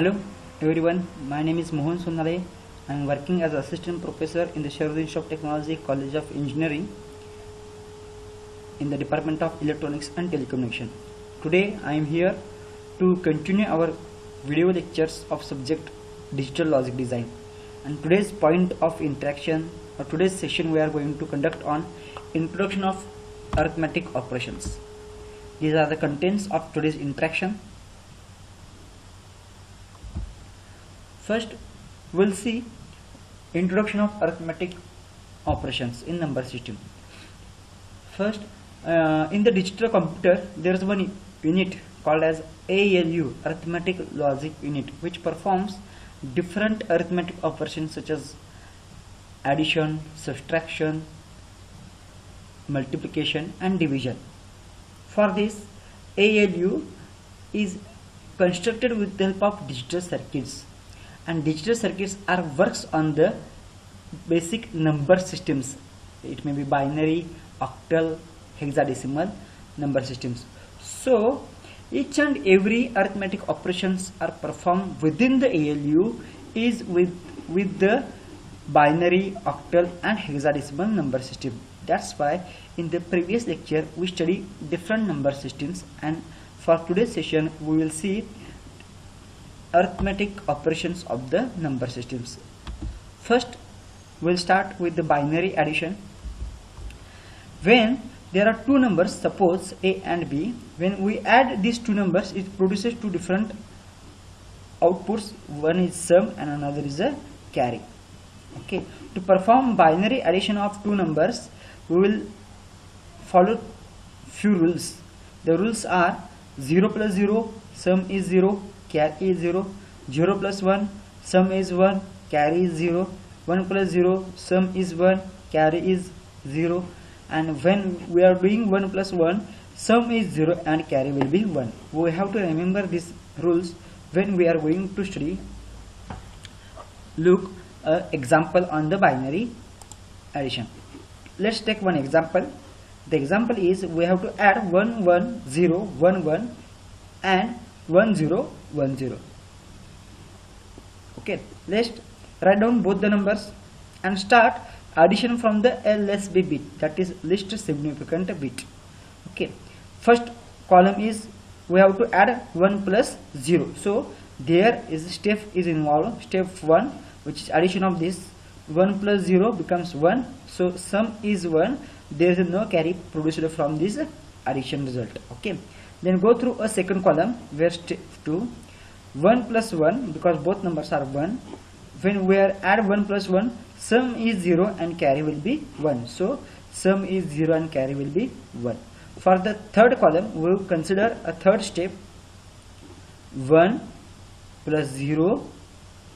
Hello everyone, my name is Mohan Sonale. I am working as assistant professor in the Sharad Institute of Technology, College of Engineering in the Department of Electronics and Telecommunication. Today I am here to continue our video lectures of subject Digital Logic Design. And today's point of interaction or today's session we are going to conduct on introduction of arithmetic operations. These are the contents of today's interaction. First, we'll see introduction of arithmetic operations in number system. First, in the digital computer, there is one unit called as ALU, Arithmetic Logic Unit, which performs different arithmetic operations such as addition, subtraction, multiplication, and division. For this, ALU is constructed with the help of digital circuits. And digital circuits are works on the basic number systems. It may be binary, octal, hexadecimal number systems. So each and every arithmetic operations are performed within the ALU is with the binary, octal and hexadecimal number system. That's why in the previous lecture we studied different number systems, and for today's session we will see arithmetic operations of the number systems. First, we'll start with the binary addition. When there are two numbers, suppose A and B, when we add these two numbers, it produces two different outputs. One is sum and another is a carry. Okay. To perform binary addition of two numbers, we will follow few rules. The rules are 0 plus 0, sum is 0, carry is 0, 0 plus 1, sum is 1, carry is 0, 1 plus 0, sum is 1, carry is 0, and when we are doing 1 plus 1, sum is 0 and carry will be 1. We have to remember these rules when we are going to study. Look an example on the binary addition. Let's take one example. The example is we have to add 1 1 0 1 1 and 1 0 1 0. Okay, let's write down both the numbers and start addition from the LSB bit, that is least significant bit. Okay, first column is we have to add 1 plus 0, so there is step is involved. Step 1, which is addition of this 1 plus 0 becomes 1, so sum is 1, there is no carry produced from this addition result. Okay, then go through a second column where step 2, 1 plus 1, because both numbers are 1, when we are add 1 plus 1, sum is 0 and carry will be 1, so sum is 0 and carry will be 1. For the third column, we will consider a third step, 1 plus 0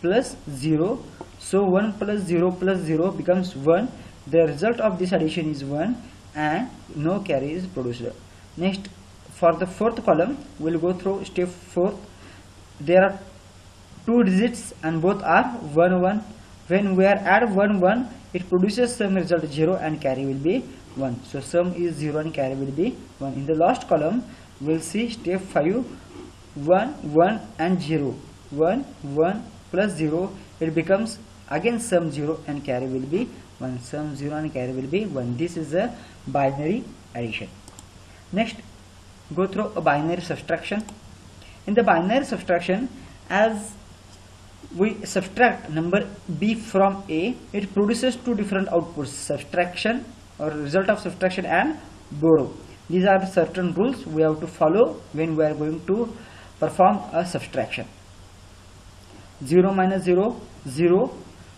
plus 0, so 1 plus 0 becomes 1, the result of this addition is 1 and no carry is produced. Next, for the fourth column, we will go through step 4. There are two digits and both are 1 1. When we are add 1 1, it produces sum result 0 and carry will be 1. So sum is 0 and carry will be 1. In the last column, we will see step 5, 1 1 and 0. 1 1 plus 0, it becomes again sum 0 and carry will be 1. Sum 0 and carry will be 1. This is a binary addition. Next, go through a binary subtraction. In the binary subtraction, as we subtract number B from A, it produces two different outputs, subtraction or result of subtraction and borrow. These are the certain rules we have to follow when we are going to perform a subtraction. 0 minus 0, 0,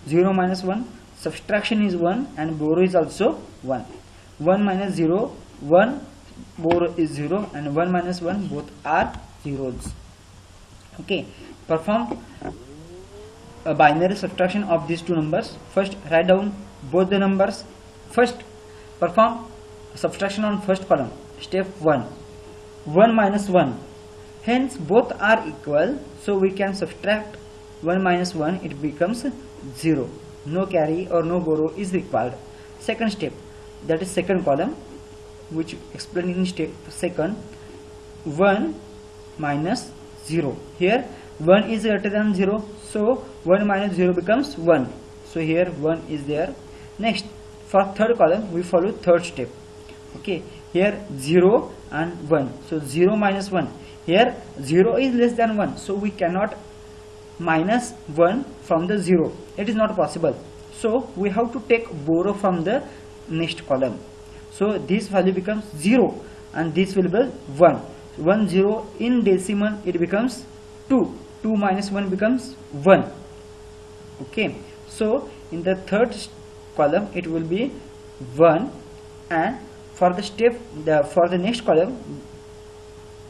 0 minus 1, subtraction is 1 and borrow is also 1. 1 minus 0, 1, borrow is 0, and 1 minus 1, both are zeros. Okay, perform a binary subtraction of these two numbers. First, write down both the numbers. First, perform subtraction on first column. Step 1, 1 minus 1, hence both are equal, so we can subtract 1 minus 1, it becomes 0. No carry or no borrow is required. Second step, that is second column, which explained in step second, 1 minus 0. Here 1 is greater than 0, so 1 minus 0 becomes 1. So here 1 is there. Next, for third column we follow third step. Okay, here 0 and 1, so 0 minus 1. Here 0 is less than 1, so we cannot minus 1 from the 0, it is not possible. So we have to take borrow from the next column. So this value becomes 0 and this will be 1. 1 0 in decimal it becomes 2. 2 minus 1 becomes 1. Okay, so in the third column it will be 1, and for the next column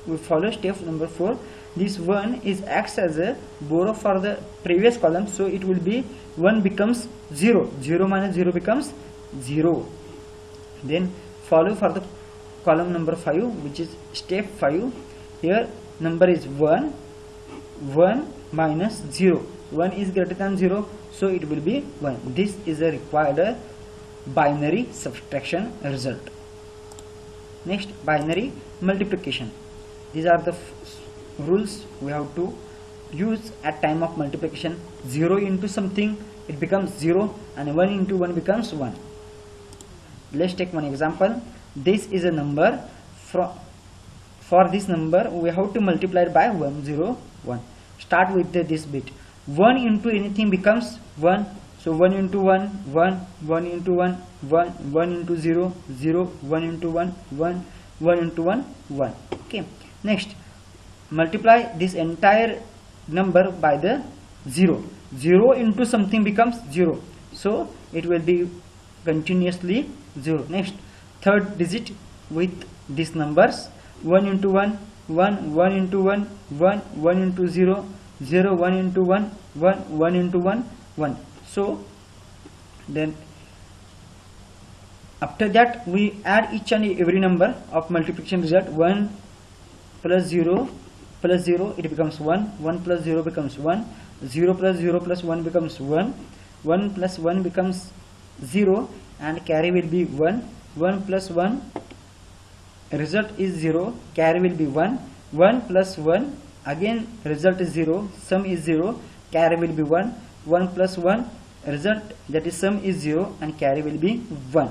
we follow step number 4. This 1 is acts as a borrow for the previous column, so it will be 1 becomes 0. 0 minus 0 becomes 0. Then follow for the column number 5, which is step 5. Here number is 1. 1 minus 0. 1 is greater than 0, so it will be 1. This is a required binary subtraction result. Next, binary multiplication. These are the rules we have to use at time of multiplication. 0 into something it becomes 0, and 1 into 1 becomes 1. Let's take one example. This is a number. For this number we have to multiply it by 101. Start with this bit. 1 into anything becomes 1, so 1 into 1 1, 1 into 1 1, 1 into 0 0, 1 into 1 1, 1 into 1 1. Okay, next multiply this entire number by the 0. 0 into something becomes 0, so it will be continuously 0. Next, third digit with these numbers. 1 into 1 1, 1 into 1 1, 1 into 0 0, 1 into 1 1, 1 into 1 1. So then after that we add each and every number of multiplication result. 1 plus 0 plus 0 it becomes 1, 1 plus 0 becomes 1, 0 plus 0 plus 1 becomes 1, 1 plus 1 becomes 0, and carry will be 1, 1 plus 1 result is 0, carry will be 1, 1 plus 1 again result is 0, sum is 0, carry will be 1, 1 plus 1 result, that is sum is 0 and carry will be 1.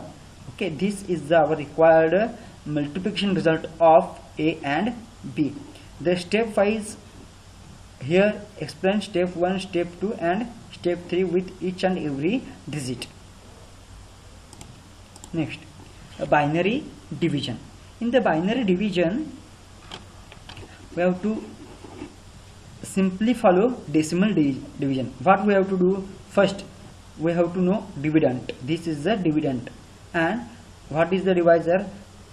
Okay, this is our required multiplication result of A and B. The step wise here explain step 1, step 2 and step 3 with each and every digit. Next, a binary division. In the binary division we have to simply follow decimal division. What we have to do? First we have to know dividend. This is the dividend, and what is the divisor?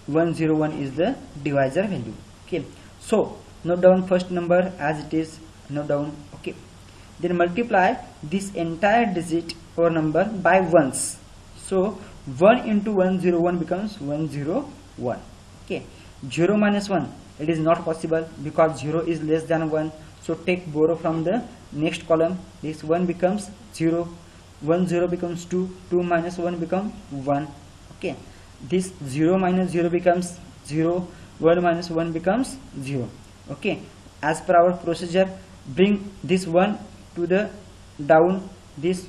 101 is the divisor value. Okay, so note down first number as it is, note down. Okay, then multiply this entire digit or number by ones. So 1 into 101 becomes 101. Okay, 0 minus 1 it is not possible because 0 is less than 1, so take borrow from the next column. This 1 becomes 0, 1 0 becomes 2, 2 minus 1 becomes 1. Okay, this 0 minus 0 becomes 0, 1 minus 1 becomes 0. Okay, as per our procedure, bring this 1 to the down, this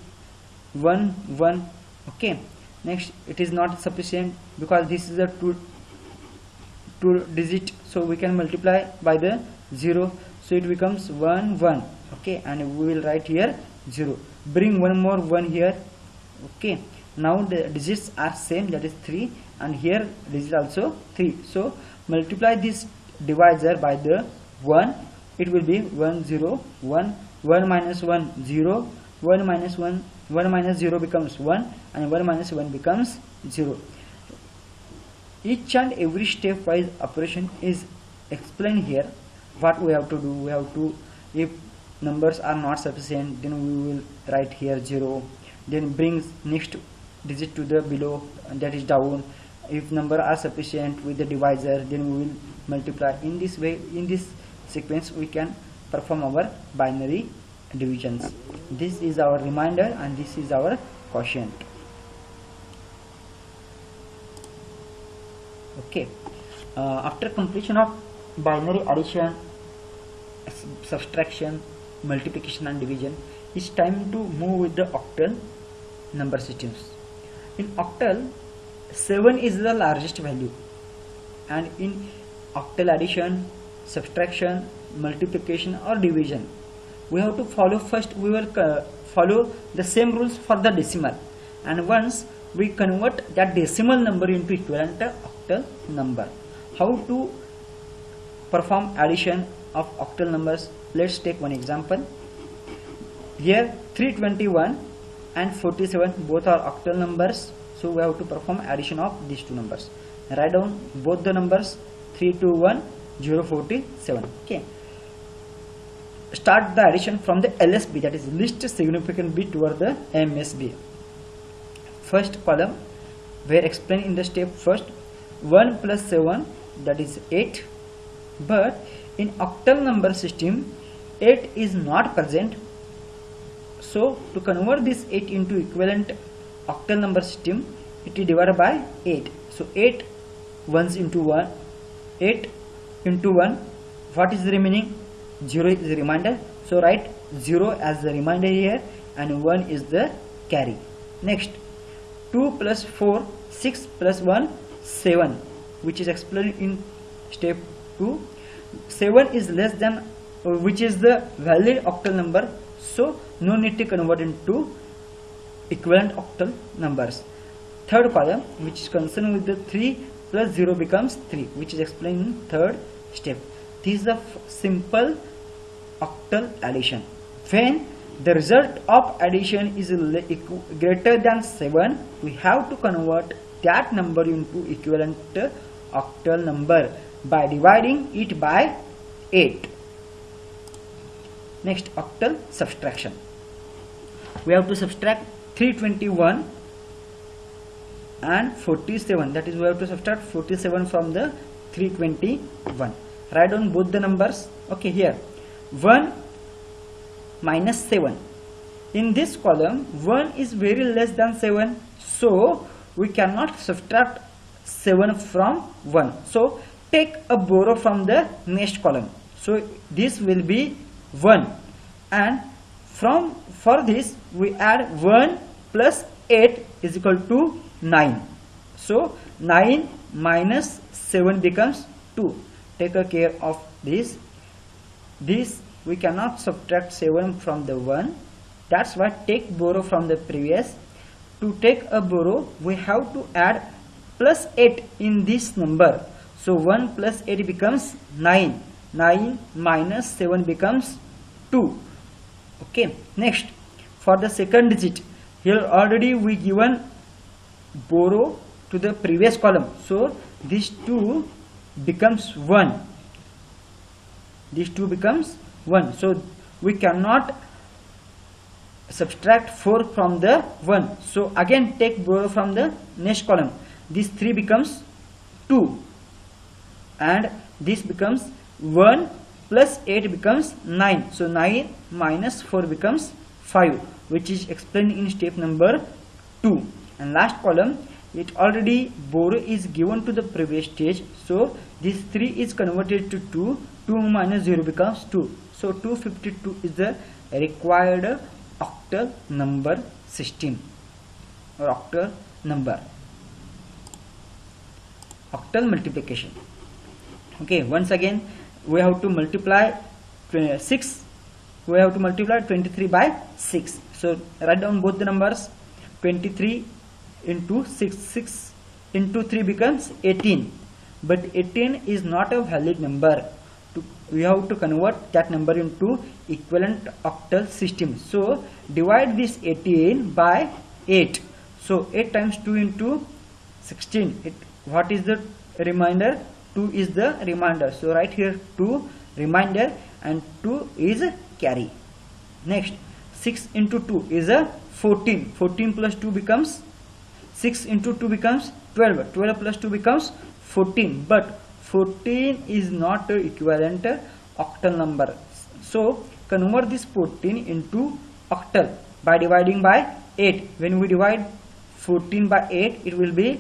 1 1. Okay, next it is not sufficient because this is a two digit, so we can multiply by the 0, so it becomes 1 1. Okay, and we will write here 0. Bring one more 1 here. Okay, now the digits are same, that is 3, and here digit also 3, so multiply this divisor by the 1. It will be 1 0 1, 1 minus 1 0, 1 minus 1 1 minus 0 becomes 1, and 1 minus 1 becomes 0. Each and every stepwise operation is explained here. What we have to do? We have to, if numbers are not sufficient, then we will write here 0, then bring next digit to the below, and that is down. If number are sufficient with the divisor, then we will multiply. In this way, in this sequence, we can perform our binary divisions. This is our reminder and this is our quotient. Okay, after completion of binary addition, subtraction, multiplication and division, it's time to move with the octal number systems. In octal, 7 is the largest value, and in octal addition, subtraction, multiplication or division, we have to follow first, we will follow the same rules for the decimal, and once we convert that decimal number into equivalent octal number. How to perform addition of octal numbers? Let's take one example. Here 321 and 47 both are octal numbers, so we have to perform addition of these two numbers. Write down both the numbers, 321 047. Okay, start the addition from the LSB, that is least significant bit toward the MSB. First column we are explaining in the step first. 1 plus 7, that is 8, but in octal number system 8 is not present, so to convert this 8 into equivalent octal number system, it is divided by 8. So 8 ones into 1, 8 into 1, what is the remaining? 0 is the remainder, so write 0 as the remainder here, and 1 is the carry. Next, 2 plus 4, 6 plus 1, 7, which is explained in step 2. 7 is less than, which is the valid octal number, so no need to convert into equivalent octal numbers. Third column, which is concerned with the 3 plus 0 becomes 3, which is explained in third step. This is a simple octal addition. When the result of addition is greater than 7, we have to convert that number into equivalent octal number by dividing it by 8. Next, octal subtraction. We have to subtract 321 and 47, that is we have to subtract 47 from the 321. Write down both the numbers. Okay, here 1 minus 7. In this column 1 is very less than 7, so we cannot subtract 7 from 1, so take a borrow from the next column, so this will be 1, and for this we add 1 plus 8 is equal to 9, so 9 minus 7 becomes 2. Take a care of this we cannot subtract 7 from the 1, that's why take borrow from the previous. To take a borrow, we have to add plus 8 in this number, so 1 plus 8 becomes 9, 9 minus 7 becomes 2. Okay, next, for the second digit, here already we given borrow to the previous column, so this 2 becomes 1, this 2 becomes 1, so we cannot subtract 4 from the 1, so again take borrow from the next column. This 3 becomes 2, and this becomes 1 plus 8 becomes 9, so 9 minus 4 becomes 5, which is explained in step number 2. And last column, it already borrow is given to the previous stage, so this 3 is converted to 2, 2 minus 0 becomes 2, so 252 is the required octal number system or octal number. Octal multiplication. Okay, once again we have to multiply 6, we have to multiply 23 by 6, so write down both the numbers. 23 into 6, 6 into 3 becomes 18, but 18 is not a valid number. We have to convert that number into equivalent octal system, so divide this 18 by 8, so 8 times 2 into 16, what is the remainder? 2 is the remainder, so right here 2 remainder and 2 is carry. Next, 6 into 2 is a 14, 14 plus 2 becomes 6 into 2 becomes 12, 12 plus 2 becomes 14, but 14 is not a equivalent octal number, so convert this 14 into octal by dividing by 8. When we divide 14 by 8, it will be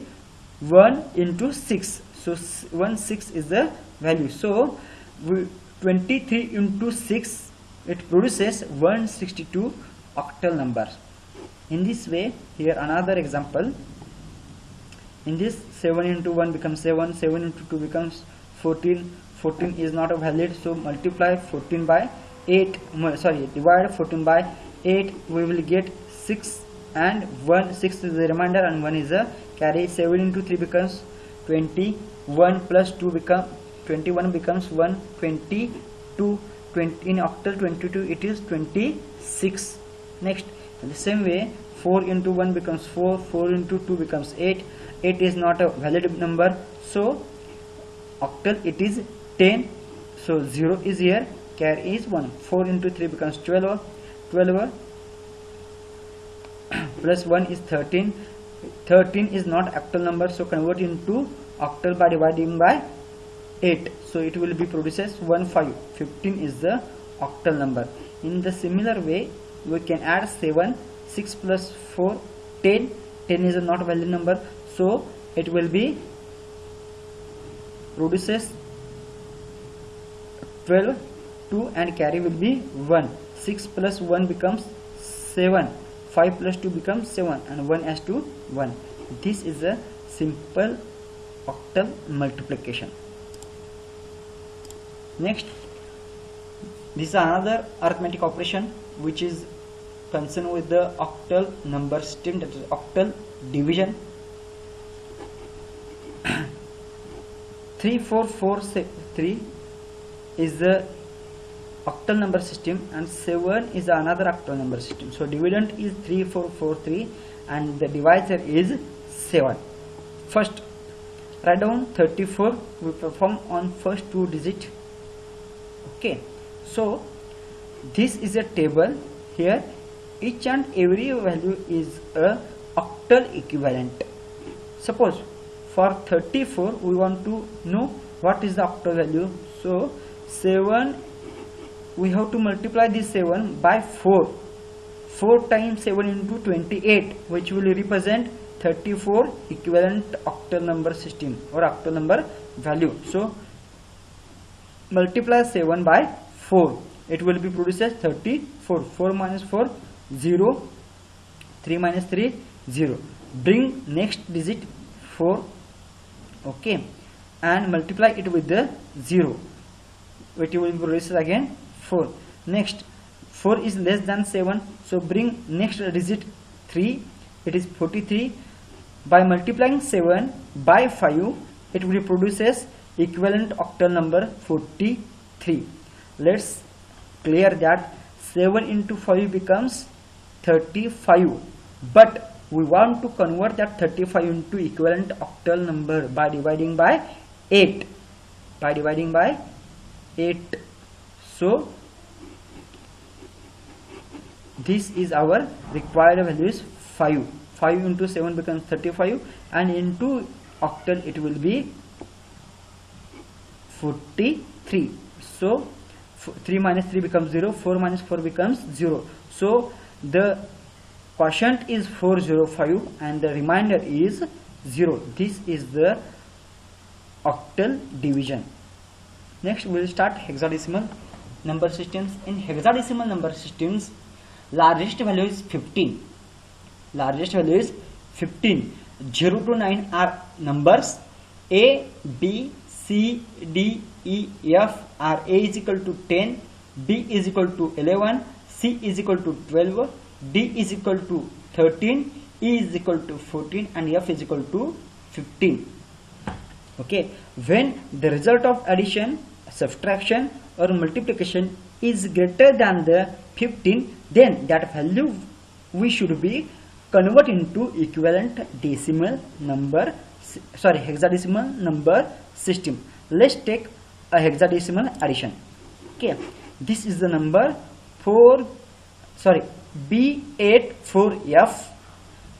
1 into 6, so 1 6 is the value, so 23 into 6 it produces 162 octal numbers. In this way, here another example. In this, 7 into 1 becomes 7, 7 into 2 becomes 14, 14 is not a valid, so multiply 14 by 8, divide 14 by 8, we will get 6 and 1, 6 is the remainder and 1 is a carry. 7 into 3 becomes 20, 1 plus 2 become 21 becomes 122, 20 in octal 22 it is 26. Next, in the same way, 4 into 1 becomes 4, 4 into 2 becomes 8, 8 is not a valid number, so octal it is 10, so 0 is here, carry is 1. 4 into 3 becomes 12, 12 plus 1 is 13, 13 is not octal number, so convert into octal by dividing by 8, so it will be produces 15, 15 is the octal number. In the similar way, we can add 7, 6 plus 4, 10, 10 is a not valid number, so it will be produces 12, 2 and carry will be 1, 6 plus 1 becomes 7, 5 plus 2 becomes 7 and 1 as to 1. This is a simple octal multiplication. Next, this is another arithmetic operation which is concerned with the octal number system, that is octal division. 3443 is the octal number system and 7 is another octal number system. So dividend is 3443 and the divisor is 7. First, write down 34, we perform on first 2 digit. Okay, so this is a table. Here each and every value is a octal equivalent. Suppose for 34 we want to know what is the octal value, so 7, we have to multiply this 7 by 4, 4 times 7 into 28, which will represent 34 equivalent octal number system or octal number value. So multiply 7 by 4, it will be produces 34, 4 minus 4, 0, 3 minus 3, 0. Bring next digit 4, okay, and multiply it with the 0, which will be produces again 4. Next, 4 is less than 7, so bring next digit 3, it is 43. By multiplying 7 by 5, it will produces equivalent octal number 43. Let's clear that 7 into 5 becomes 35, but we want to convert that 35 into equivalent octal number by dividing by 8, so this is our required value is 5. 5 into 7 becomes 35 and into octal it will be 43. So 3 minus 3 becomes 0, 4 minus 4 becomes 0. So the quotient is 405 and the remainder is 0. This is the octal division. Next we will start hexadecimal number systems. In hexadecimal number systems, largest value is 15. Largest value is 15. 0 to 9 are numbers. A, B, C, D, E, F are A is equal to 10, B is equal to 11, C is equal to 12, D is equal to 13, E is equal to 14 and F is equal to 15. Okay, when the result of addition, subtraction or multiplication is greater than the 15, then that value we should be convert into equivalent decimal number, hexadecimal number system. Let's take a hexadecimal addition. Okay, this is the number B84F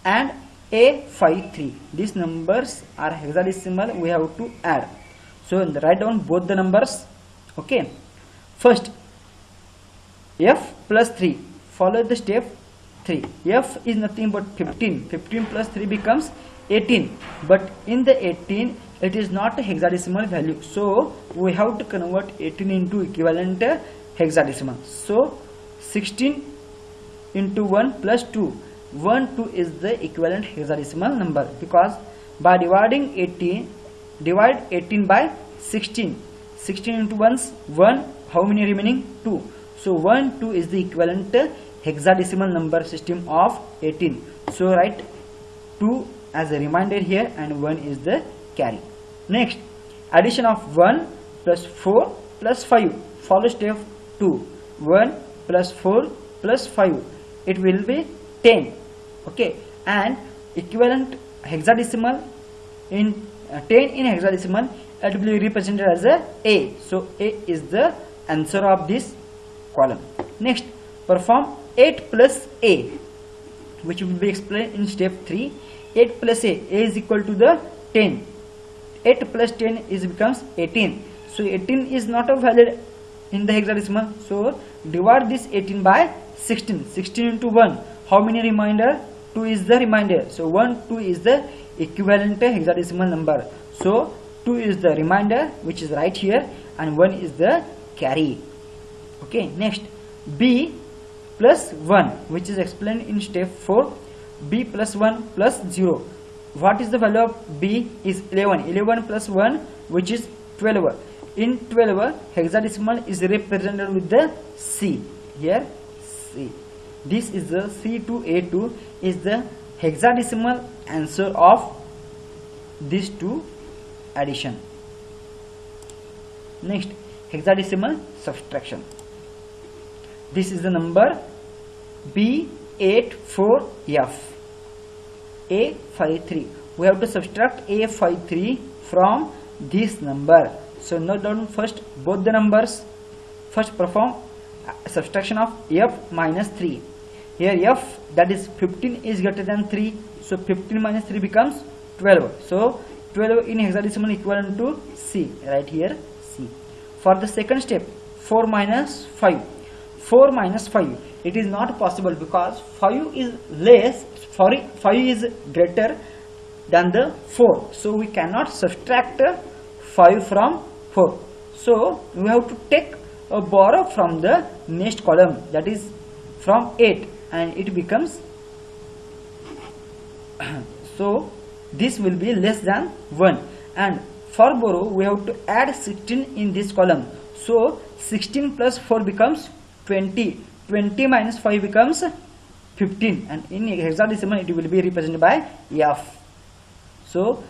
and A53. These numbers are hexadecimal, we have to add. So write down both the numbers. Okay, first F plus 3, follow the step 3. F is nothing but 15. 15 plus 3 becomes 18. But in the 18, it is not a hexadecimal value. So we have to convert 18 into equivalent hexadecimal. So 16 into 1 plus 2, 1 2 is the equivalent hexadecimal number, because by dividing 18, divide 18 by 16, 16 into 1's 1, how many remaining? 2. So 1 2 is the equivalent hexadecimal number system of 18. So write 2 as a reminder here, and 1 is the carry. Next, addition of 1 plus 4 plus 5. Follow step 2. 1 plus 4 plus 5, it will be 10. Okay, and equivalent hexadecimal in 10 in hexadecimal, it will be represented as a. So A is the answer of this column. Next, perform 8 plus A, which will be explained in step 3. 8 plus A is equal to the 10. 8 plus 10 is becomes 18. So 18 is not a valid in the hexadecimal. So divide this 18 by 16. 16 into 1, how many remainder? 2 is the remainder. So 1 2 is the equivalent hexadecimal number. So 2 is the remainder, which is right here, and 1 is the carry. Okay, next, B plus 1, which is explained in step 4. B plus 1 plus 0. What is the value of B? Is 11. 11 plus 1, which is 12. In 12, hexadecimal is represented with the C. Here C. This is the C2A2 is the hexadecimal answer of these two addition. Next, hexadecimal subtraction. This is the number B84F. A53. We have to subtract A53 from this number. So note down first both the numbers. First perform subtraction of F minus 3. Here F, that is 15, is greater than 3. So 15 minus 3 becomes 12. So 12 in hexadecimal equivalent to C. Right here C. For the second step, 4 minus 5. 4 minus 5. It is not possible because 5 is less. 5 is greater than the 4. So we cannot subtract 5 from 4. So we have to take a borrow from the next column, that is from 8, and it becomes so this will be less than 1, and for borrow we have to add 16 in this column. So 16 plus 4 becomes 20. 20 minus 5 becomes 15, and in hexadecimal it will be represented by F. So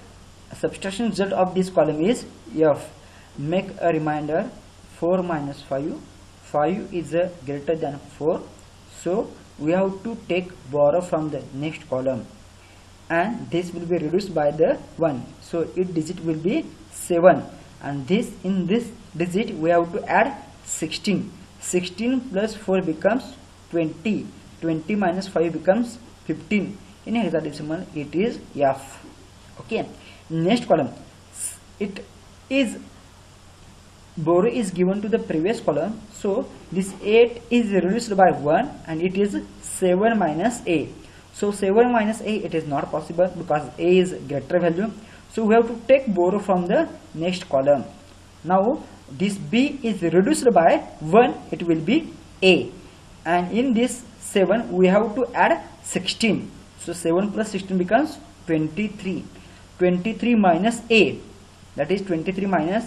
subtraction result of this column is F. Make a reminder, 4 minus 5. 5 is greater than 4. So we have to take borrow from the next column, and this will be reduced by the 1. So its digit will be 7, and this in this digit we have to add 16. 16 plus 4 becomes 20. 20 minus 5 becomes 15. In hexadecimal it is F. Okay, next column, it is borrow is given to the previous column. So this 8 is reduced by 1, and it is 7 minus A. So 7 minus A, it is not possible because A is greater value. So we have to take borrow from the next column. Now this B is reduced by 1, it will be A, and in this 7 we have to add 16. So 7 plus 16 becomes 23. 23 minus A, that is 23 minus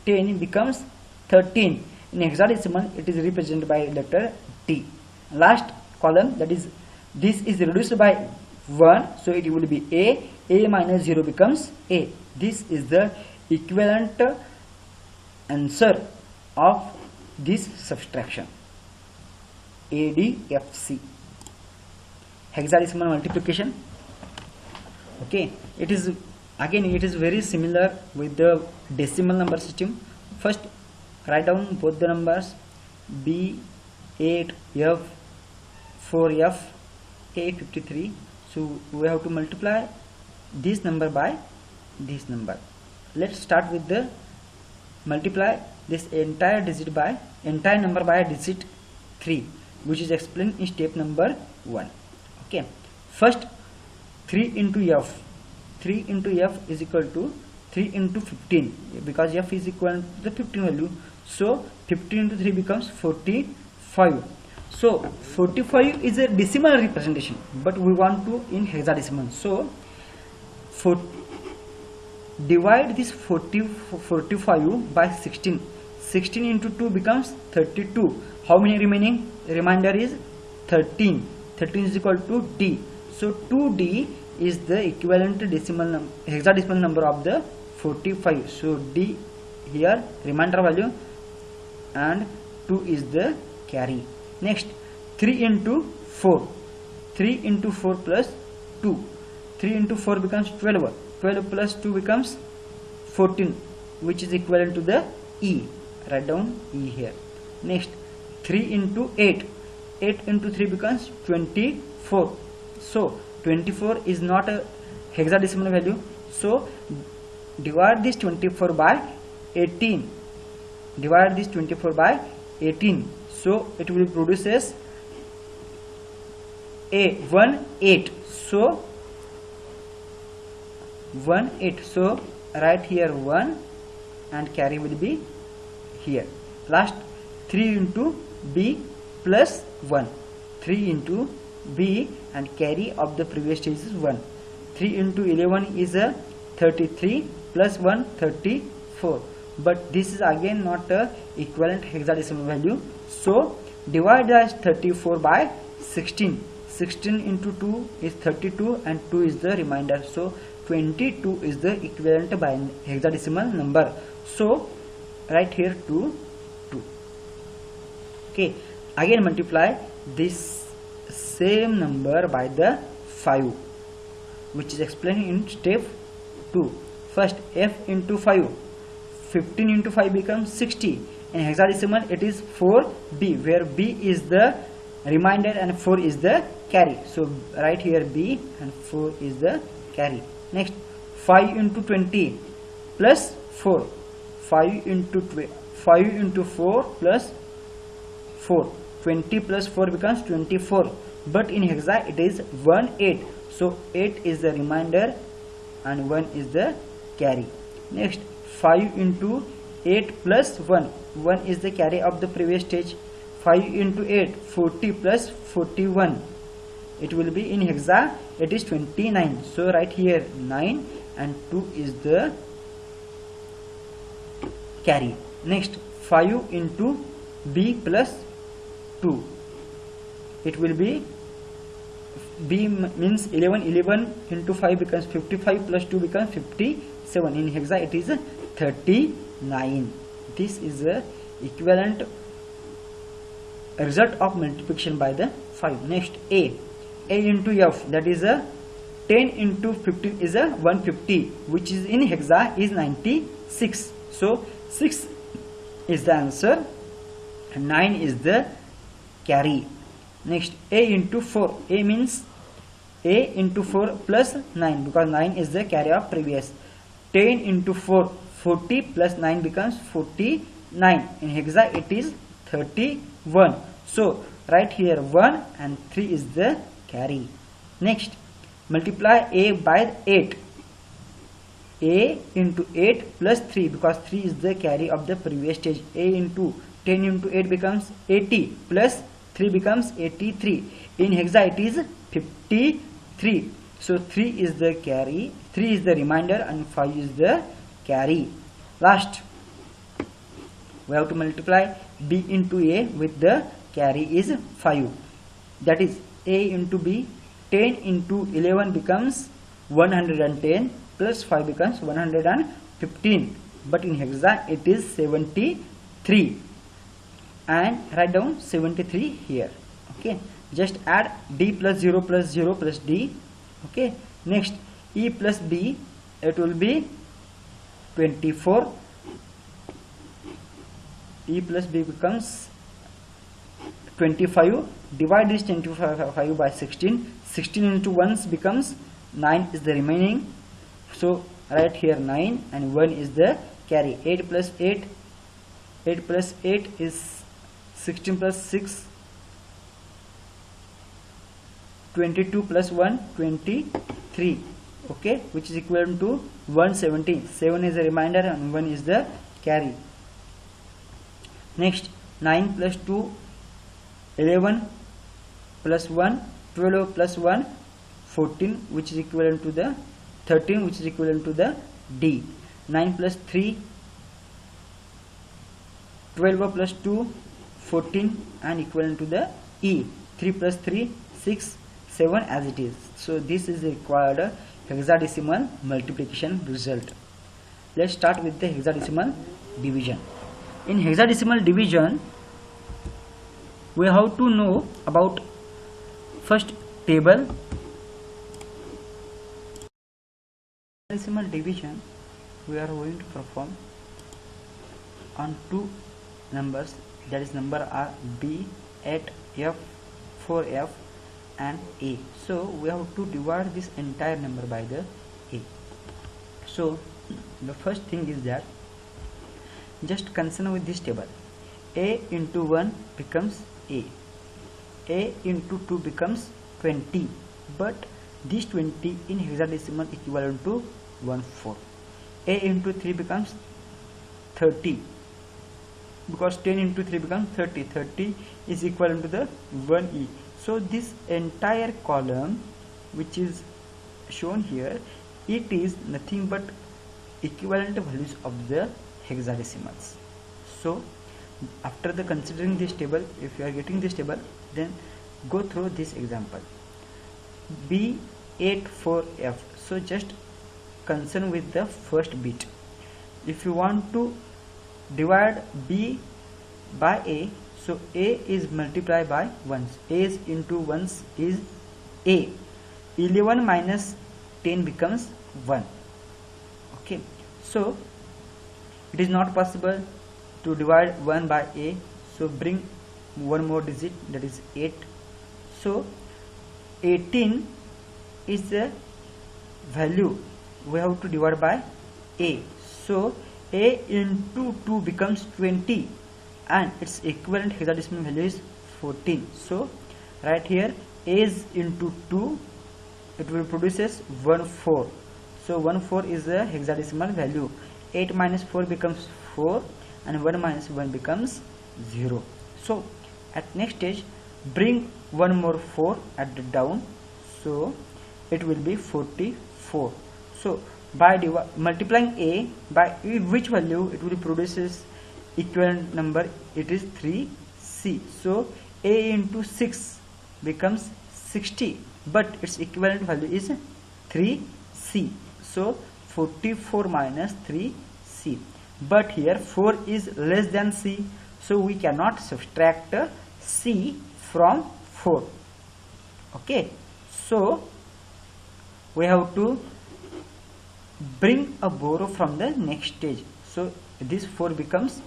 10 becomes 13. In hexadecimal it is represented by letter D. Last column, that is this is reduced by 1, so it will be A. A minus 0 becomes A. This is the equivalent answer of this subtraction. ADFC, hexadecimal multiplication. Okay, it is again, it is very similar with the decimal number system. First write down both the numbers, B8F 4F A53. So we have to multiply this number by this number. Let's start with the multiply this entire number by digit 3, which is explained in step number 1. Okay, first 3 into F. 3 into F is equal to 3 into 15, because F is equal to the 15 value. So 15 into 3 becomes 45. So 45 is a decimal representation, but we want to in hexadecimal. So divide this 45 by 16. 16 into 2 becomes 32. How many remaining? Remainder is 13. 13 is equal to D. So 2D is the equivalent decimal hexadecimal number of the 45. So D here remainder value and 2 is the carry. Next 3 into 4. 3 into 4 plus 2. 3 into 4 becomes 12. 12 plus 2 becomes 14, which is equivalent to the E. Write down E here. Next 3 into 8. 8 into 3 becomes 24. So 24 is not a hexadecimal value. So divide this 24 by 18. Divide this 24 by 18. So it will produce as 18. So 18. So write here 1 and carry will be here. Last 3 into B plus 1. 3 into B and carry of the previous stage is 1. 3 into 11 is a 33 plus 1 34. But this is again not a equivalent hexadecimal value. So divide as 34 by 16. 16 into 2 is 32 and 2 is the remainder. So 22 is the equivalent by hexadecimal number. So write here 2. Okay, again multiply this same number by the 5, which is explained in step 2. First f into 5. 15 into 5 becomes 60. In hexadecimal it is 4b, where b is the remainder and 4 is the carry. So write here b and 4 is the carry. Next 5 into 20 plus 4. 5 into 4 plus 4. 20 plus 4 becomes 24. But in hexa it is 18. So 8 is the remainder and 1 is the carry. Next 5 into 8 plus 1. 1 is the carry of the previous stage. 5 into 8, 40 plus 41. It will be in hexa, it is 29. So write here 9 and 2 is the carry. Next 5 into B plus 2. It will be B means 11. 11 into 5 becomes 55 plus 2 becomes 57. In hexa it is 39. This is the equivalent result of multiplication by the 5. Next A into F, that is a 10 into 15 is a 150, which is in hexa is 96. So 6 is the answer and 9 is the carry. Next A into 4. A means A into 4 plus 9, because 9 is the carry of previous. 10 into 4, 40 plus 9 becomes 49. In hexa it is 31. So write here 1 and 3 is the carry. Next multiply A by 8. A into 8 plus 3, because 3 is the carry of the previous stage. A into 10 into 8 becomes 80 plus 3 becomes 83. In hexa it is 53. So 3 is the carry, 3 is the remainder and 5 is the carry. Last we have to multiply B into A with the carry is 5. That is A into B. 10 into 11 becomes 110 plus 5 becomes 115. But in hexa it is 73. And write down 73 here. Okay, just add D plus 0 plus 0 plus D. Okay, next E plus B, it will be 24. E plus B becomes 25. Divide this 25 by 16. 16 into 1 becomes 9 is the remaining. So write here 9 and 1 is the carry. 8 plus 8. 8 plus 8 is 16 plus 6, 22 plus 1, 23. Okay, which is equivalent to 170. 7 is a remainder and 1 is the carry. Next 9 plus 2 11 plus 1 12 plus 1 14, which is equivalent to the 13, which is equivalent to the D. 9 plus 3 12 plus 2 14 and equivalent to the E. 3 plus 3 6 7 as it is. So this is the required hexadecimal multiplication result. Let's start with the hexadecimal division. In hexadecimal division, we have to know about first table. Decimal division we are going to perform on two numbers, that is number are B, 8, F, 4F and A. So we have to divide this entire number by the A. So the first thing is that just concern with this table. A into 1 becomes A into 2 becomes 20, but this 20 in hexadecimal equivalent to 1/4. A into 3 becomes 30, because 10 into 3 becomes 30. 30 is equivalent to the 1E. So this entire column which is shown here, it is nothing but equivalent values of the hexadecimals. So after the considering this table, if you are getting this table, then go through this example. B84F. So just concern with the first bit. If you want to divide B by A, so A is multiplied by 1s. A is into 1s is A. 11 minus 10 becomes 1. Okay, so it is not possible to divide 1 by A, so bring one more digit, that is 8. So 18 is the value we have to divide by A. So A into 2 becomes 20 and its equivalent hexadecimal value is 14. So right here A is into 2, it will produces 1/4. So 1/4 is the hexadecimal value. 8 minus 4 becomes 4 and 1 minus 1 becomes 0. So at next stage bring one more 4 at the down, so it will be 44. So by multiplying A by which value, it will produces equivalent number, it is 3C. So A into 6 becomes 60, but its equivalent value is 3C. So 44 minus 3C, but here 4 is less than C, so we cannot subtract C from 4. Okay, so we have to bring a borrow from the next stage. So this 4 becomes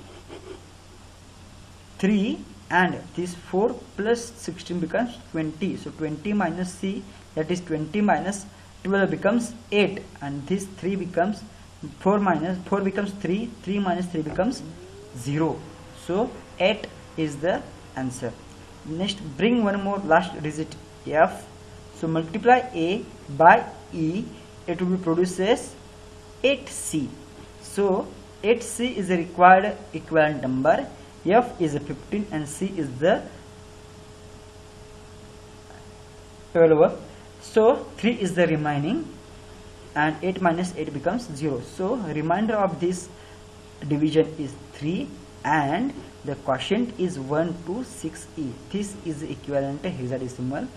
3 and this 4 plus 16 becomes 20. So 20 minus C, that is 20 minus 12 becomes 8, and this 3 becomes 4 minus 4 becomes 3, 3 minus 3 becomes 0. So 8 is the answer. Next bring one more last digit F. So multiply A by E, it will be produces 8C. So 8C is the required equivalent number. F is a 15 and C is the 12. So 3 is the remaining and 8 minus 8 becomes 0. So remainder of this division is 3 and the quotient is 1 to 6E. This is the equivalent hexadecimal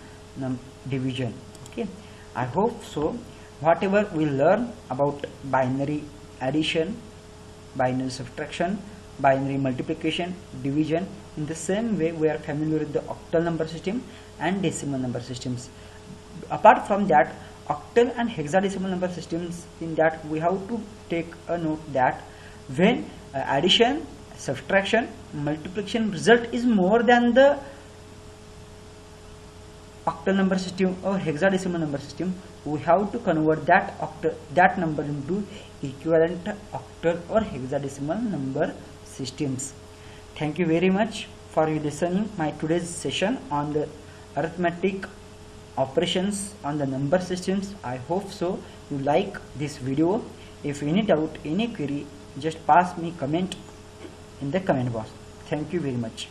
division. Okay, I hope so. Whatever we learn about binary addition, binary subtraction, binary multiplication, division, in the same way we are familiar with the octal number system and decimal number systems. Apart from that, octal and hexadecimal number systems, in that we have to take a note that when addition, subtraction, multiplication result is more than the octal number system or hexadecimal number system, we have to convert that number into equivalent octal or hexadecimal number systems. Thank you very much for listening my today's session on the arithmetic operations on the number systems. I hope so you like this video. If any doubt, any query, just pass me comment in the comment box. Thank you very much.